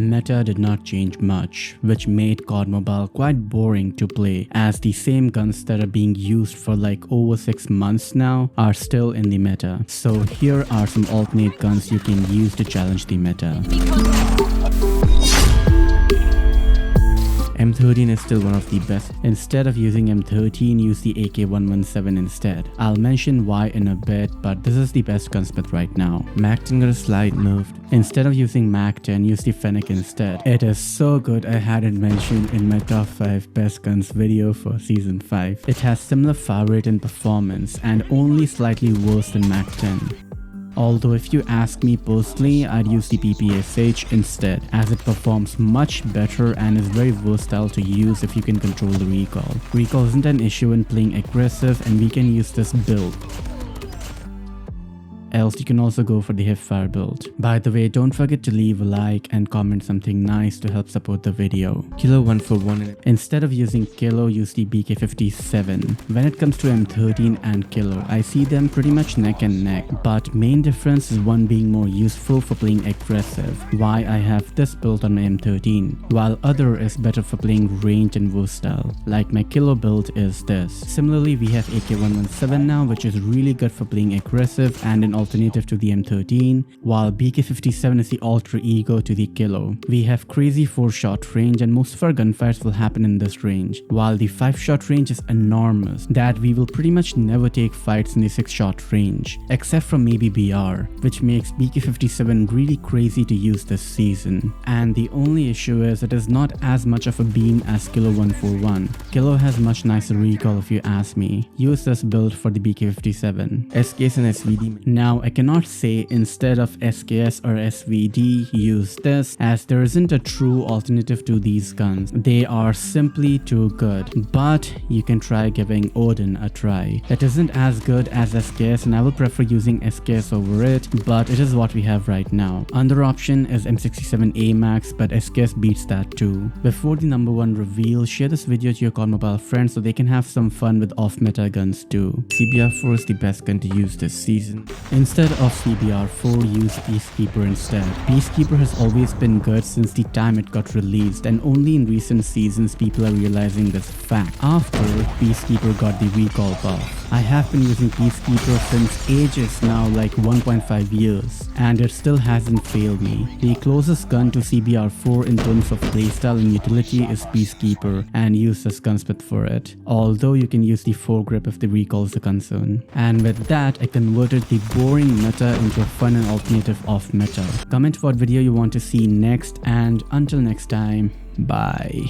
meta did not change much, which made COD Mobile quite boring to play, as the same guns that are being used for like over 6 months now are still in the meta. So here are some alternate guns you can use to challenge the meta. M13 is still one of the best. Instead of using M13, use the AK-117 instead. I'll mention why in a bit, but this is the best Gunsmith right now. Mac-10 got a slight nerf. Instead of using Mac-10, use the Fennec instead. It is so good I had it mentioned in my top 5 best guns video for season 5. It has similar fire rate and performance, and only slightly worse than Mac-10. Although if you ask me personally, I'd use the PPSH instead, as it performs much better and is very versatile to use if you can control the recoil. Recoil isn't an issue in playing aggressive, and we can use this build. Else you can also go for the hipfire build. By the way, don't forget to leave a like and comment something nice to help support the video. Kilo 141. Instead of using Kilo, use the BK57. When it comes to M13 and Kilo, I see them pretty much neck and neck, but main difference is one being more useful for playing aggressive, why I have this build on my M13, while other is better for playing range and versatile, like my Kilo build is this. Similarly, we have AK-117 now, which is really good for playing aggressive and an alternative to the M13, while BK57 is the alter ego to the Kilo. We have crazy 4-shot range, and most of our gunfires will happen in this range, while the 5-shot range is enormous, that we will pretty much never take fights in the 6-shot range, except for maybe BR, which makes BK57 really crazy to use this season. And the only issue is it is not as much of a beam as Kilo 141. Kilo has much nicer recoil if you ask me. Use this build for the BK57. SKS and SVD. Now I cannot say instead of SKS or SVD use this, as there isn't a true alternative to these guns. They are simply too good, but you can try giving Odin a try. It isn't as good as SKS, and I will prefer using SKS over it, but it is what we have right now. Another option is M67 AMAX, but SKS beats that too. Before the number 1 reveal, share this video to your COD Mobile friends so they can have some fun with off-meta guns too. CBR4 is the best gun to use this season. Instead of CBR4, use Peacekeeper instead. Peacekeeper has always been good since the time it got released, and only in recent seasons people are realizing this fact, after Peacekeeper got the recoil buff. I have been using Peacekeeper since ages now, like 1.5 years, and it still hasn't failed me. The closest gun to CBR4 in terms of playstyle and utility is Peacekeeper, and use this Gunsmith for it, although you can use the foregrip if the recoil is a concern. And with that, I converted the boring meta into a fun and alternative off meta. Comment what video you want to see next, and until next time, bye.